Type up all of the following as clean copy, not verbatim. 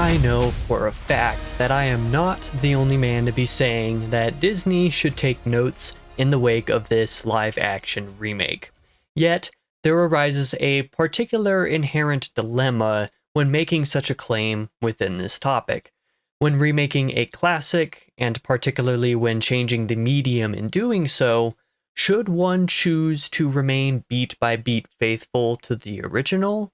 I know for a fact that I am not the only man to be saying that Disney should take notes in the wake of this live-action remake. Yet, there arises a particular inherent dilemma when making such a claim within this topic. When remaking a classic, and particularly when changing the medium in doing so, should one choose to remain beat-by-beat faithful to the original?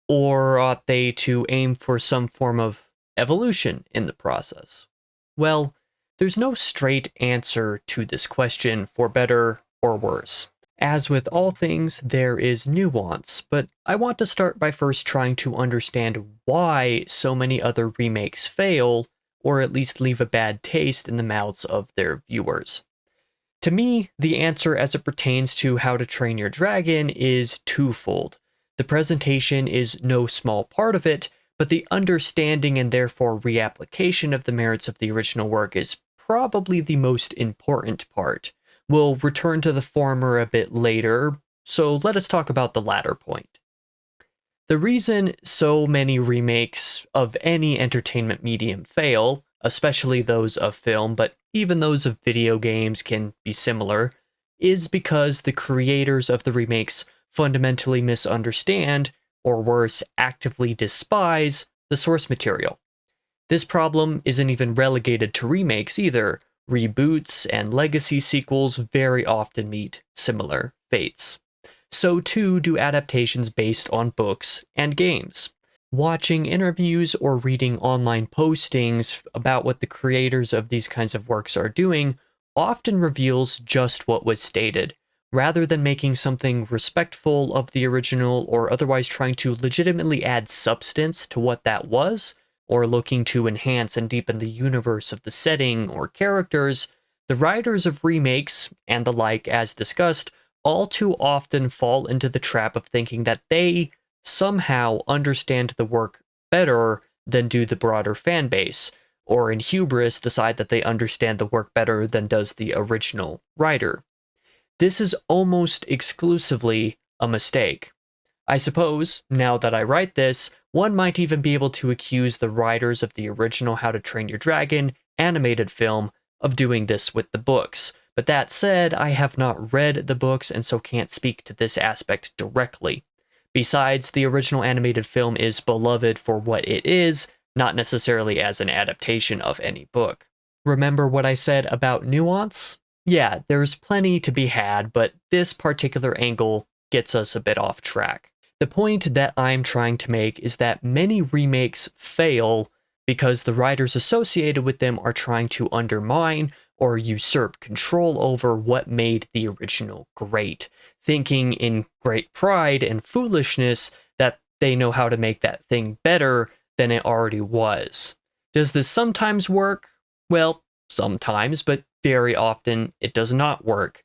Or ought they to aim for some form of evolution in the process? Well, there's no straight answer to this question for better or worse. As with all things, there is nuance, but I want to start by first trying to understand why so many other remakes fail, or at least leave a bad taste in the mouths of their viewers. To me, the answer as it pertains to How to Train Your Dragon is twofold. The presentation is no small part of it, but the understanding and therefore reapplication of the merits of the original work is probably the most important part. We'll return to the former a bit later, so let us talk about the latter point. The reason so many remakes of any entertainment medium fail, especially those of film, but even those of video games can be similar, is because the creators of the remakes fundamentally misunderstand, or worse, actively despise, the source material. This problem isn't even relegated to remakes either. Reboots and legacy sequels very often meet similar fates. So too do adaptations based on books and games. Watching interviews or reading online postings about what the creators of these kinds of works are doing often reveals just what was stated, rather than making something respectful of the original or otherwise trying to legitimately add substance to what that was, or looking to enhance and deepen the universe of the setting or characters. The writers of remakes, and the like as discussed, all too often fall into the trap of thinking that they somehow understand the work better than do the broader fan base, or in hubris decide that they understand the work better than does the original writer. This is almost exclusively a mistake. I suppose, now that I write this, one might even be able to accuse the writers of the original How to Train Your Dragon animated film of doing this with the books. But that said, I have not read the books and so can't speak to this aspect directly. Besides, the original animated film is beloved for what it is, not necessarily as an adaptation of any book. Remember what I said about nuance? Yeah, there's plenty to be had, but this particular angle gets us a bit off track. The point that I'm trying to make is that many remakes fail because the writers associated with them are trying to undermine or usurp control over what made the original great, thinking in great pride and foolishness that they know how to make that thing better than it already was. Does this sometimes work? Well, sometimes, but very often it does not work.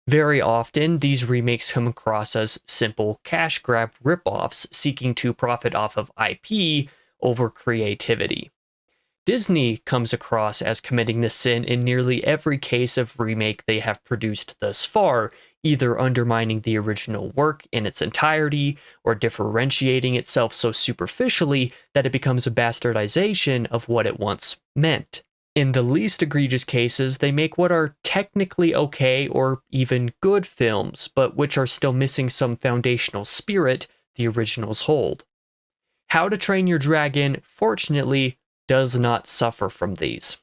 Very often, these remakes come across as simple cash grab ripoffs seeking to profit off of IP over creativity. Disney comes across as committing this sin in nearly every case of remake they have produced thus far, either undermining the original work in its entirety or differentiating itself so superficially that it becomes a bastardization of what it once meant. In the least egregious cases, they make what are technically okay or even good films, but which are still missing some foundational spirit the originals hold. How to Train Your Dragon, fortunately, does not suffer from these.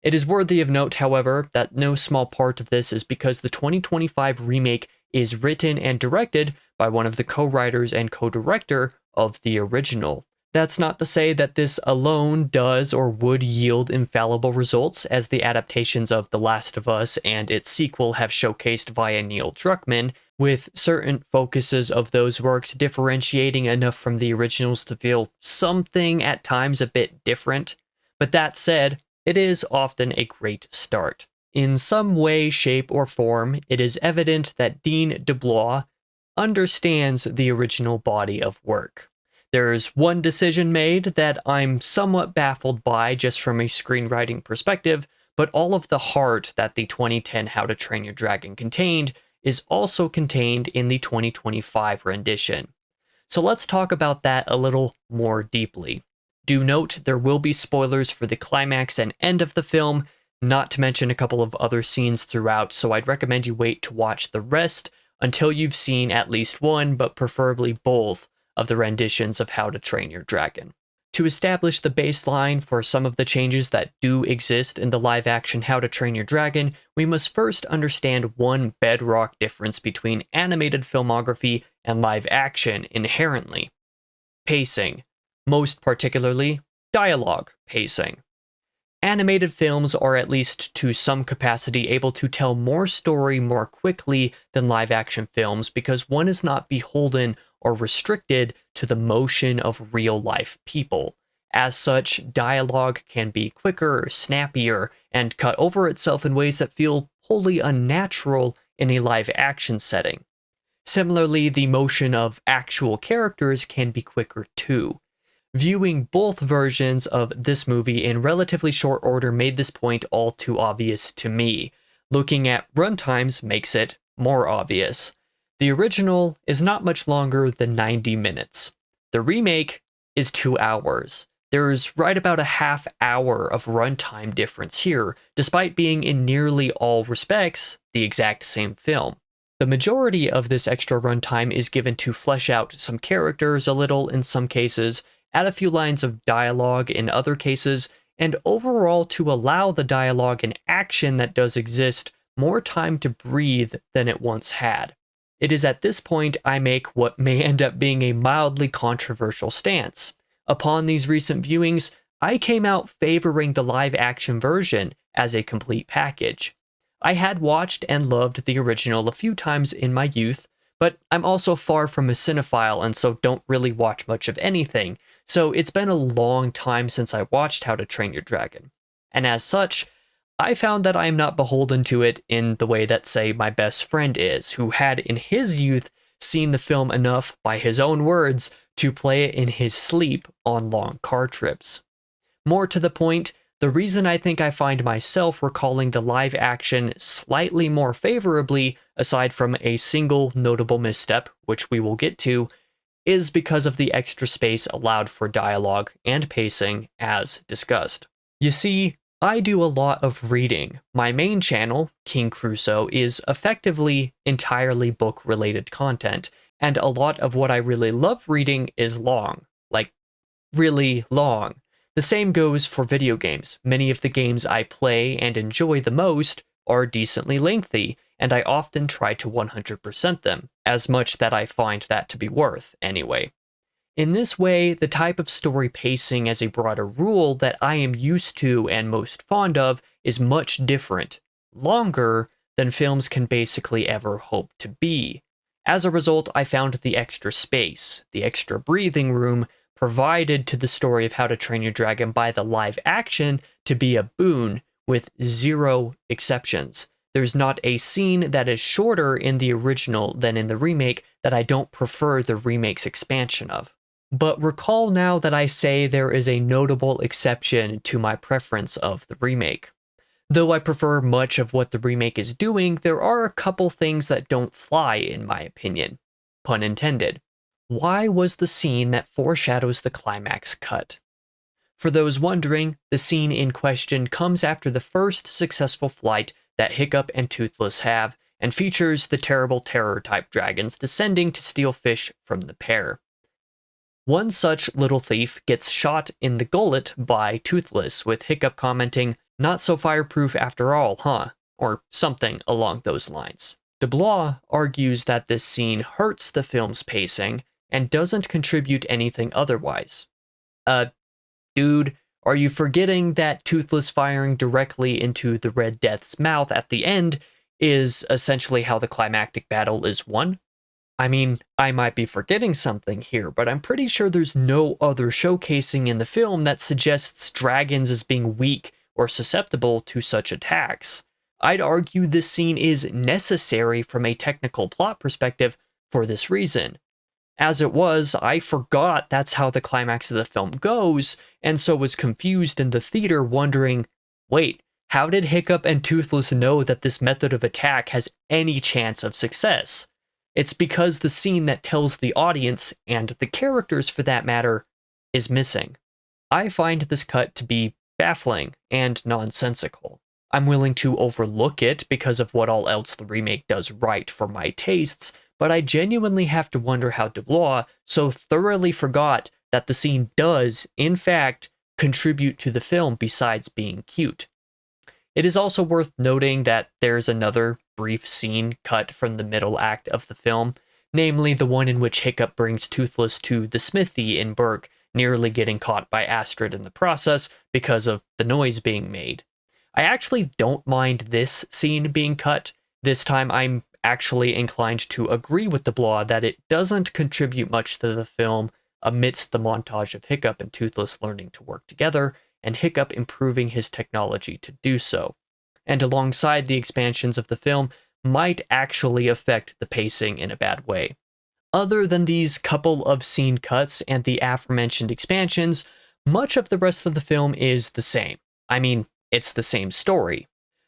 It is worthy of note, however, that no small part of this is because the 2025 remake is written and directed by one of the co-writers and co-director of the original. That's not to say that this alone does or would yield infallible results, as the adaptations of The Last of Us and its sequel have showcased via Neil Druckmann, with certain focuses of those works differentiating enough from the originals to feel something at times a bit different. But that said, it is often a great start. In some way, shape, or form, it is evident that Dean DeBlois understands the original body of work. There's one decision made that I'm somewhat baffled by just from a screenwriting perspective, but all of the heart that the 2010 How to Train Your Dragon contained is also contained in the 2025 rendition. So let's talk about that a little more deeply. Do note there will be spoilers for the climax and end of the film, not to mention a couple of other scenes throughout, so I'd recommend you wait to watch the rest until you've seen at least one, but preferably both, of the renditions of How to Train Your Dragon. To establish the baseline for some of the changes that do exist in the live-action How to Train Your Dragon, we must first understand one bedrock difference between animated filmography and live-action inherently: pacing, most particularly dialogue pacing. Animated films are, at least to some capacity, able to tell more story more quickly than live-action films because one is not beholden or restricted to the motion of real-life people. As such, dialogue can be quicker, snappier, and cut over itself in ways that feel wholly unnatural in a live-action setting. Similarly, the motion of actual characters can be quicker too. Viewing both versions of this movie in relatively short order made this point all too obvious to me. Looking at runtimes makes it more obvious. The original is not much longer than 90 minutes. The remake is 2 hours. There's right about a half hour of runtime difference here, despite being in nearly all respects the exact same film. The majority of this extra runtime is given to flesh out some characters a little in some cases, add a few lines of dialogue in other cases, and overall to allow the dialogue and action that does exist more time to breathe than it once had. It is at this point I make what may end up being a mildly controversial stance. Upon these recent viewings, I came out favoring the live-action version as a complete package. I had watched and loved the original a few times in my youth, but I'm also far from a cinephile and so don't really watch much of anything, so it's been a long time since I watched How to Train Your Dragon. And as such, I found that I am not beholden to it in the way that, say, my best friend is, who had in his youth seen the film enough, by his own words, to play it in his sleep on long car trips. More to the point, the reason I think I find myself recalling the live action slightly more favorably, aside from a single notable misstep, which we will get to, is because of the extra space allowed for dialogue and pacing, as discussed. You see, I do a lot of reading. My main channel, King Crusoe, is effectively entirely book-related content, and a lot of what I really love reading is long. Like, really long. The same goes for video games. Many of the games I play and enjoy the most are decently lengthy, and I often try to 100% them, as much that I find that to be worth, anyway. In this way, the type of story pacing as a broader rule that I am used to and most fond of is much different, longer, than films can basically ever hope to be. As a result, I found the extra space, the extra breathing room, provided to the story of How to Train Your Dragon by the live action to be a boon, with zero exceptions. There's not a scene that is shorter in the original than in the remake that I don't prefer the remake's expansion of. But recall now that I say there is a notable exception to my preference of the remake. Though I prefer much of what the remake is doing, there are a couple things that don't fly in my opinion. Pun intended. Why was the scene that foreshadows the climax cut? For those wondering, the scene in question comes after the first successful flight that Hiccup and Toothless have, and features the terrible terror-type dragons descending to steal fish from the pair. One such little thief gets shot in the gullet by Toothless, with Hiccup commenting, "Not so fireproof after all, huh?" or something along those lines. DeBlois argues that this scene hurts the film's pacing and doesn't contribute anything otherwise. Dude, are you forgetting that Toothless firing directly into the Red Death's mouth at the end is essentially how the climactic battle is won? I mean, I might be forgetting something here, but I'm pretty sure there's no other showcasing in the film that suggests dragons as being weak or susceptible to such attacks. I'd argue this scene is necessary from a technical plot perspective for this reason. As it was, I forgot that's how the climax of the film goes, and so was confused in the theater wondering, wait, how did Hiccup and Toothless know that this method of attack has any chance of success? It's because the scene that tells the audience, and the characters for that matter, is missing. I find this cut to be baffling and nonsensical. I'm willing to overlook it because of what all else the remake does right for my tastes, but I genuinely have to wonder how Dubois so thoroughly forgot that the scene does, in fact, contribute to the film besides being cute. It is also worth noting that there's another brief scene cut from the middle act of the film, namely the one in which Hiccup brings Toothless to the smithy in Burke, nearly getting caught by Astrid in the process because of the noise being made. I actually don't mind this scene being cut. This time I'm actually inclined to agree with Dubois that it doesn't contribute much to the film amidst the montage of Hiccup and Toothless learning to work together, and Hiccup improving his technology to do so. And alongside the expansions of the film, might actually affect the pacing in a bad way. Other than these couple of scene cuts and the aforementioned expansions, much of the rest of the film is the same. I mean, it's the same story.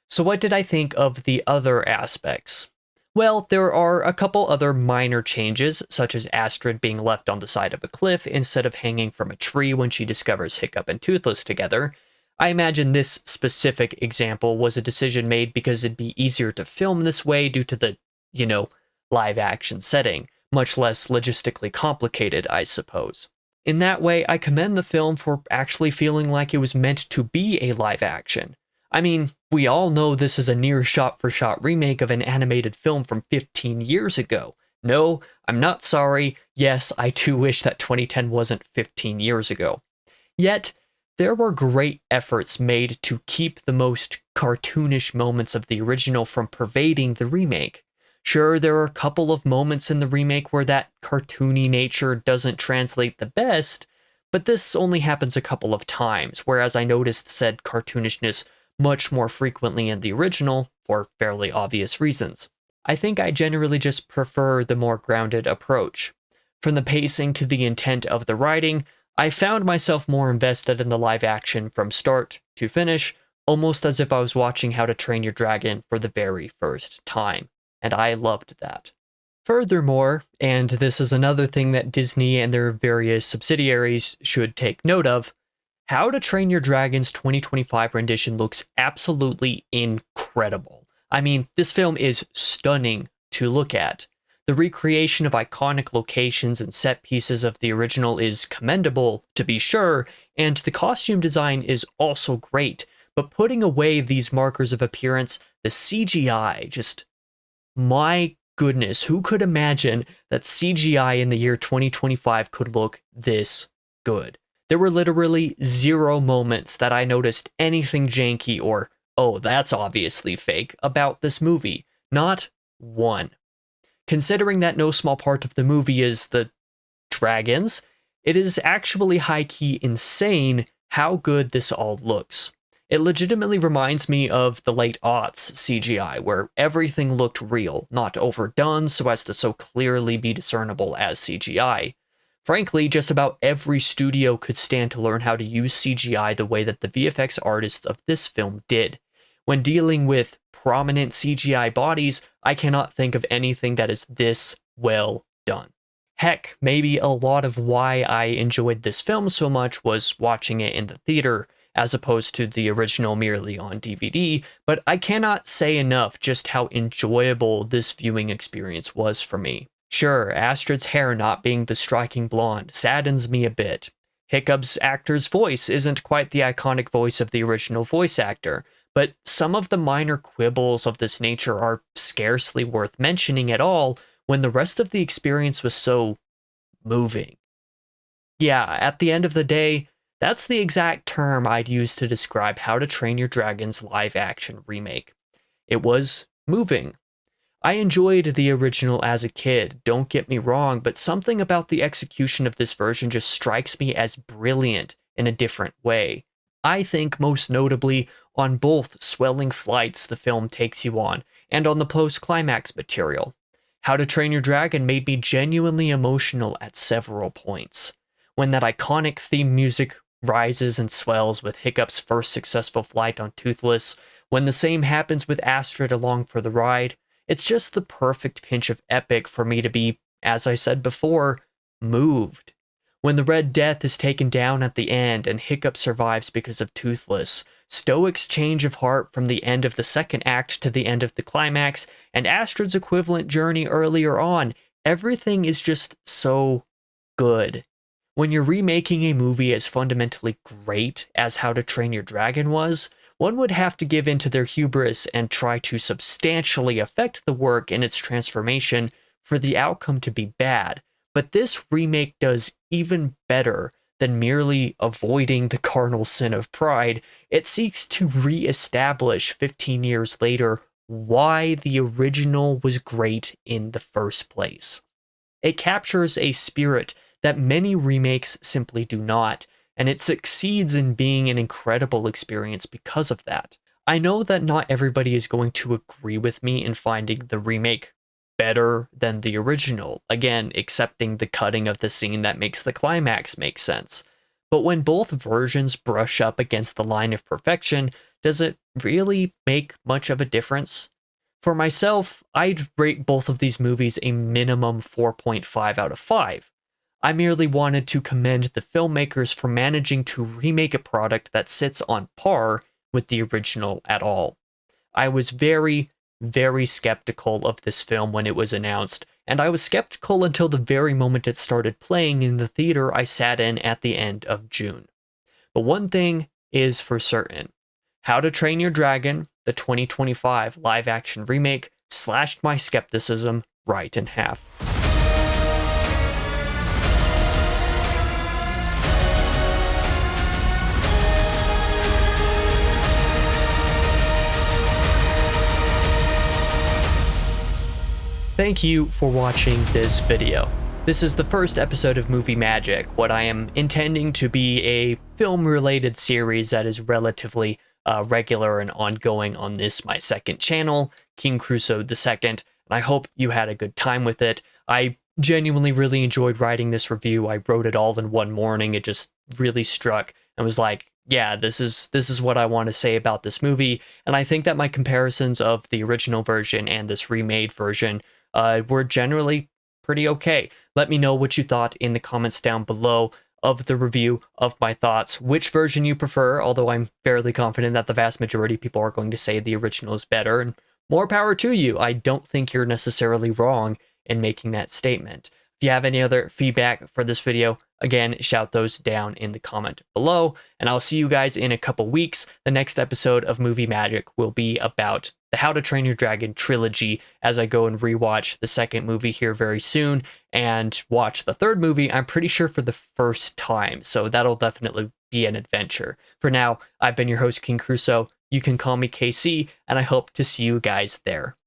So what did I think of the other aspects? Well, there are a couple other minor changes, such as Astrid being left on the side of a cliff instead of hanging from a tree when she discovers Hiccup and Toothless together. I imagine this specific example was a decision made because it'd be easier to film this way due to the, live action setting, much less logistically complicated, I suppose. In that way, I commend the film for actually feeling like it was meant to be a live action. I mean, we all know this is a near shot-for-shot remake of an animated film from 15 years ago. No, I'm not sorry. Yes, I too wish that 2010 wasn't 15 years ago. Yet, there were great efforts made to keep the most cartoonish moments of the original from pervading the remake. Sure, there are a couple of moments in the remake where that cartoony nature doesn't translate the best, but this only happens a couple of times, whereas I noticed said cartoonishness much more frequently in the original, for fairly obvious reasons. I think I generally just prefer the more grounded approach. From the pacing to the intent of the writing, I found myself more invested in the live action from start to finish, almost as if I was watching How to Train Your Dragon for the very first time, and I loved that. Furthermore, and this is another thing that Disney and their various subsidiaries should take note of, How to Train Your Dragon's 2025 rendition looks absolutely incredible. I mean, this film is stunning to look at. The recreation of iconic locations and set pieces of the original is commendable, to be sure, and the costume design is also great, but putting away these markers of appearance, the CGI, just, my goodness, who could imagine that CGI in the year 2025 could look this good? There were literally zero moments that I noticed anything janky or, oh, that's obviously fake, about this movie. Not one. Considering that no small part of the movie is the dragons, it is actually high-key insane how good this all looks. It legitimately reminds me of the late aughts CGI, where everything looked real, not overdone so as to so clearly be discernible as CGI. Frankly, just about every studio could stand to learn how to use CGI the way that the VFX artists of this film did. When dealing with prominent CGI bodies, I cannot think of anything that is this well done. Heck, maybe a lot of why I enjoyed this film so much was watching it in the theater, as opposed to the original merely on DVD, but I cannot say enough just how enjoyable this viewing experience was for me. Sure, Astrid's hair not being the striking blonde saddens me a bit. Hiccup's actor's voice isn't quite the iconic voice of the original voice actor, but some of the minor quibbles of this nature are scarcely worth mentioning at all when the rest of the experience was so moving. Yeah, at the end of the day, that's the exact term I'd use to describe How to Train Your Dragon's live-action remake. It was moving. I enjoyed the original as a kid, don't get me wrong, but something about the execution of this version just strikes me as brilliant in a different way. I think most notably on both swelling flights the film takes you on, and on the post-climax material. How to Train Your Dragon made me genuinely emotional at several points. When that iconic theme music rises and swells with Hiccup's first successful flight on Toothless, when the same happens with Astrid along for the ride, it's just the perfect pinch of epic for me to be, as I said before, moved. When the Red Death is taken down at the end and Hiccup survives because of Toothless, Stoic's change of heart from the end of the second act to the end of the climax, and Astrid's equivalent journey earlier on, everything is just so good. When you're remaking a movie as fundamentally great as How to Train Your Dragon was, one would have to give in to their hubris and try to substantially affect the work in its transformation for the outcome to be bad. But this remake does even better than merely avoiding the carnal sin of pride. It seeks to re-establish 15 years later why the original was great in the first place. It captures a spirit that many remakes simply do not, and it succeeds in being an incredible experience because of that. I know that not everybody is going to agree with me in finding the remake better than the original, again, accepting the cutting of the scene that makes the climax make sense. But when both versions brush up against the line of perfection, does it really make much of a difference? For myself, I'd rate both of these movies a minimum 4.5 out of 5. I merely wanted to commend the filmmakers for managing to remake a product that sits on par with the original at all. I was very skeptical of this film when it was announced, and I was skeptical until the very moment it started playing in the theater I sat in at the end of June. But one thing is for certain. How to Train Your Dragon, the 2025 live-action remake, slashed my skepticism right in half. Thank you for watching this video. This is the first episode of Movie Magic, what I am intending to be a film-related series that is relatively regular and ongoing on this, my second channel, King Crusoe II, and I hope you had a good time with it. I genuinely really enjoyed writing this review. I wrote it all in one morning. It just really struck and was like, yeah, this is what I want to say about this movie, and I think that my comparisons of the original version and this remade version were generally pretty okay. Let me know what you thought in the comments down below of the review, of my thoughts, which version you prefer, although I'm fairly confident that the vast majority of people are going to say the original is better, and more power to you. I don't think you're necessarily wrong in making that statement. If you have any other feedback for this video, again, shout those down in the comment below, and I'll see you guys in a couple weeks. The next episode of Movie Magic will be about the How to Train Your Dragon trilogy, as I go and rewatch the second movie here very soon, and watch the third movie, I'm pretty sure, for the first time, so that'll definitely be an adventure. For now, I've been your host, King Crusoe. You can call me KC, and I hope to see you guys there.